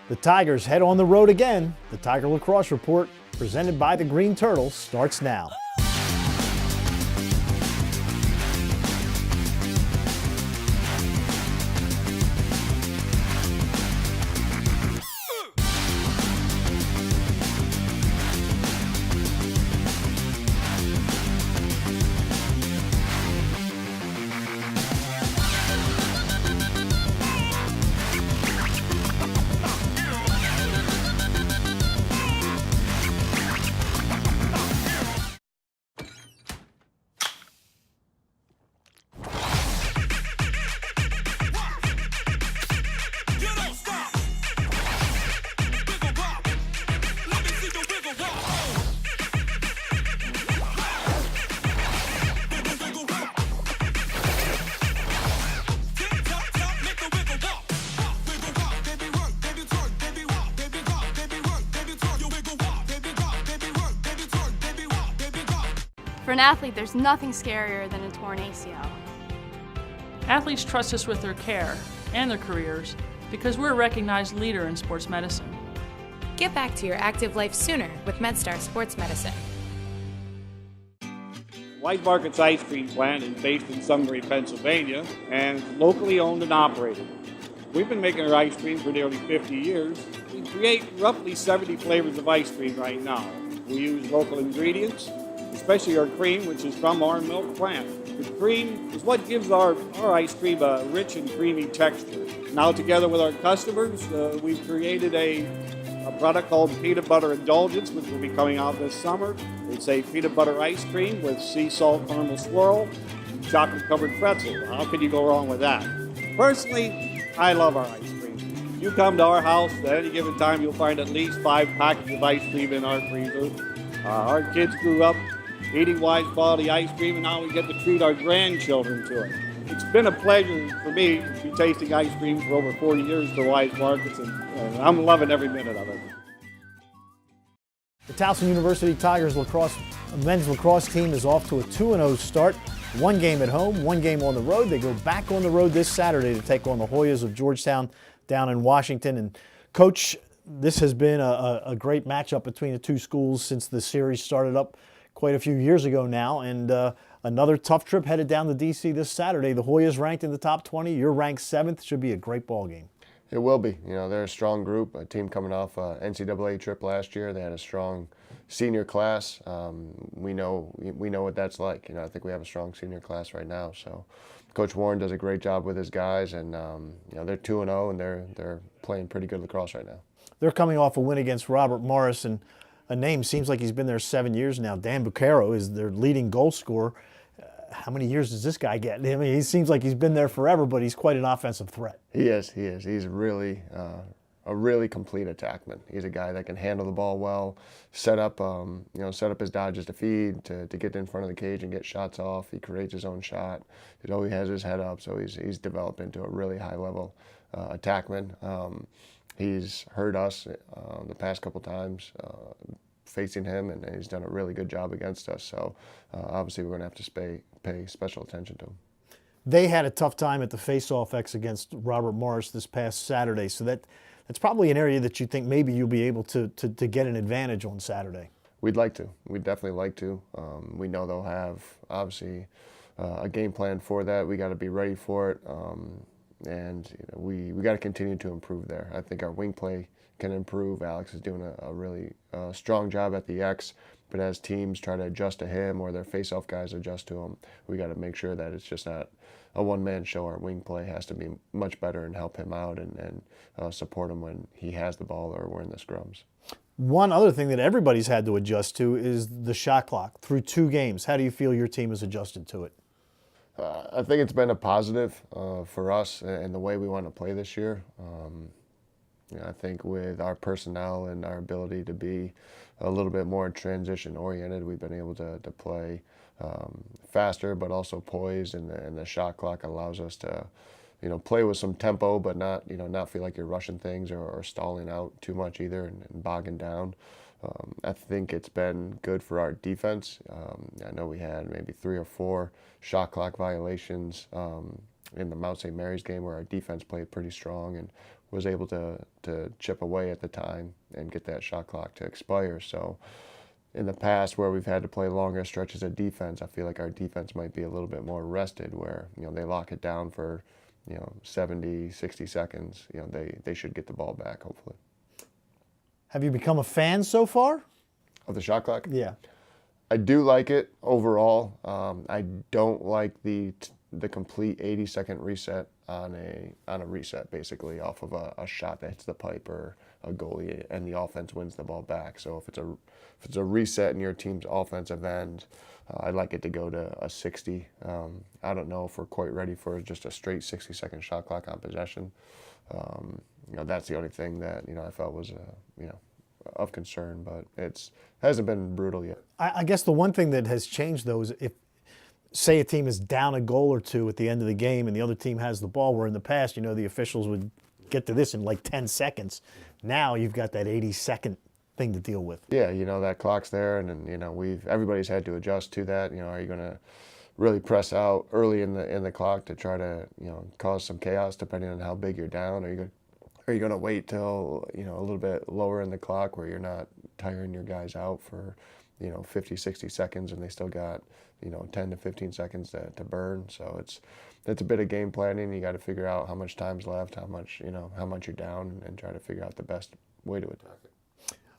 The Tigers head on the road again. The Tiger Lacrosse Report, presented by the Green Turtles, starts now. For an athlete, there's nothing scarier than a torn ACL. Athletes trust us with their care and their careers because we're a recognized leader in sports medicine. Get back to your active life sooner with MedStar Sports Medicine. Wise Market's ice cream plant is based in Sunbury, Pennsylvania, and it's locally owned and operated. We've been making our ice cream for nearly 50 years. We create roughly 70 flavors of ice cream right now. We use local ingredients, especially our cream, which is from our milk plant. The cream is what gives our ice cream a rich and creamy texture. Now, together with our customers, we've created a product called Peanut Butter Indulgence, which will be coming out this summer. It's a peanut butter ice cream with sea salt caramel swirl, chocolate-covered pretzel. How could you go wrong with that? Personally, I love our ice cream. If you come to our house at any given time, you'll find at least 5 packets of ice cream in our freezer. Our kids grew up eating Wise quality ice cream, and now we get to treat our grandchildren to it. It's been a pleasure for me to be tasting ice cream for over 40 years for Wise Markets, and I'm loving every minute of it. The Towson University Tigers men's lacrosse team is off to a 2-0 start. 1 game at home, 1 game on the road. They go back on the road this Saturday to take on the Hoyas of Georgetown down in Washington. And Coach, this has been a great matchup between the two schools since the series started up quite a few years ago now, and another tough trip headed down to D.C. this Saturday. The Hoyas ranked in the top 20. You're ranked 7th. Should be a great ball game. It will be. You know, they're a strong group, a team coming off a NCAA trip last year. They had a strong senior class. We know what that's like. You know, I think we have a strong senior class right now. So Coach Warren does a great job with his guys, and you know, they're 2-0, and they're playing pretty good lacrosse right now. They're coming off a win against Robert Morris, and a name seems like he's been there 7 years now. Dan Buccaro is their leading goal scorer. How many years does this guy get? I mean, he seems like he's been there forever, but he's quite an offensive threat. He is. He's really a really complete attackman. He's a guy that can handle the ball well, set up his dodges to feed, to get in front of the cage and get shots off. He creates his own shot. He always has his head up, so he's developed into a really high-level attackman. He's hurt us the past couple times facing him, and he's done a really good job against us. So obviously we're going to have to pay special attention to him. They had a tough time at the face-off X against Robert Morris this past Saturday, so that's probably an area that you think maybe you'll be able to get an advantage on Saturday. We'd like to. We'd definitely like to. We know they'll have, obviously, a game plan for that. We got to be ready for it. And you know, we got to continue to improve there. I think our wing play can improve. Alex is doing a really strong job at the X, but as teams try to adjust to him or their face-off guys adjust to him, we got to make sure that it's just not a one-man show. Our wing play has to be much better and help him out and support him when he has the ball or we're in the scrums. One other thing that everybody's had to adjust to is the shot clock through 2 games. How do you feel your team has adjusted to it? I think it's been a positive for us and the way we want to play this year. You know, I think with our personnel and our ability to be a little bit more transition-oriented, we've been able to play faster, but also poised, and the shot clock allows us to, you know, play with some tempo, but not feel like you're rushing things or stalling out too much either and bogging down. I think it's been good for our defense. I know we had maybe 3 or 4 shot clock violations in the Mount St. Mary's game where our defense played pretty strong and was able to chip away at the time and get that shot clock to expire. So in the past, where we've had to play longer stretches of defense, I feel like our defense might be a little bit more rested, where they lock it down for 70, 60 seconds. They should get the ball back, hopefully. Have you become a fan so far? Of the shot clock? Yeah. I do like it overall. I don't like the complete 80-second reset on a reset, basically off of a shot that hits the pipe or a goalie, and the offense wins the ball back. So if it's a reset in your team's offensive end, I'd like it to go to a 60. I don't know if we're quite ready for just a straight 60-second shot clock on possession. That's the only thing that I felt was of concern, but it hasn't been brutal yet. I guess the one thing that has changed, though, is if, say, a team is down a goal or two at the end of the game and the other team has the ball, where in the past, the officials would get to this in like 10 seconds. Now you've got that 80-second thing to deal with. Yeah, that clock's there, and everybody's had to adjust to that. Are you going to really press out early in the clock to try to cause some chaos, depending on how big you're down? Are you going to wait till a little bit lower in the clock, where you're not tiring your guys out for 50, 60 seconds, and they still got 10 to 15 seconds to burn? So it's a bit of game planning. You got to figure out how much time's left, how much you're down, and try to figure out the best way to attack it.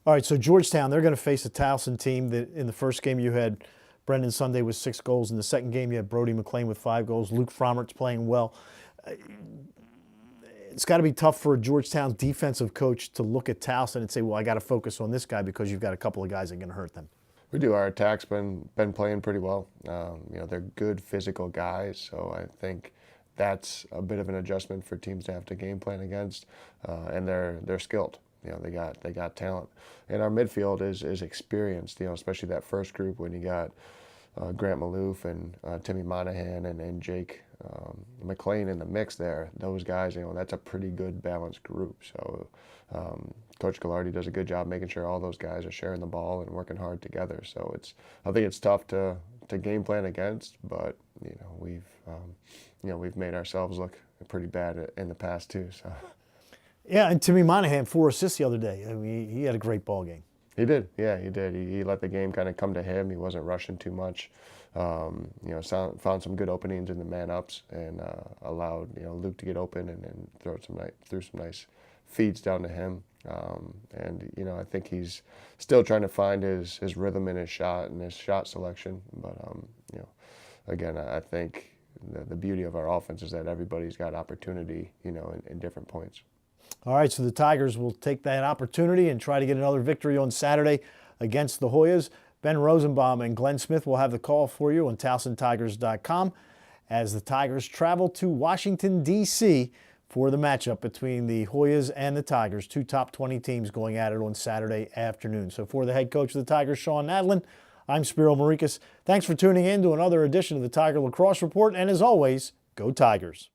All right, so Georgetown, they're going to face a Towson team that in the first game you had Brendan Sunday with 6 goals. In the second game you had Brody McLean with 5 goals. Luke Frommert's playing well. It's got to be tough for Georgetown's defensive coach to look at Towson and say, well, I got to focus on this guy because you've got a couple of guys that are going to hurt them. We do. Our attack's been playing pretty well. They're good physical guys, so I think that's a bit of an adjustment for teams to have to game plan against. And they're skilled. They got talent. And our midfield is experienced. Especially that first group when you got Grant Maloof and Timmy Monahan and Jake McLean in the mix there. Those guys, that's a pretty good balanced group. So Coach Gallardi does a good job making sure all those guys are sharing the ball and working hard together. So I think it's tough to game plan against, but we've made ourselves look pretty bad in the past too. So. Yeah, and Timmy Monahan, 4 assists the other day. I mean, he had a great ball game. He did, yeah, he did. He let the game kind of come to him. He wasn't rushing too much. Found some good openings in the man-ups and allowed Luke to get open and threw some nice feeds down to him. I think he's still trying to find his rhythm in his shot and his shot selection. But again, I think the beauty of our offense is that everybody's got opportunity, in different points. All right, so the Tigers will take that opportunity and try to get another victory on Saturday against the Hoyas. Ben Rosenbaum and Glenn Smith will have the call for you on TowsonTigers.com as the Tigers travel to Washington, D.C. for the matchup between the Hoyas and the Tigers, 2 top 20 teams going at it on Saturday afternoon. So for the head coach of the Tigers, Shawn Nadelen, I'm Spiro Morekas. Thanks for tuning in to another edition of the Tiger Lacrosse Report, and as always, go Tigers.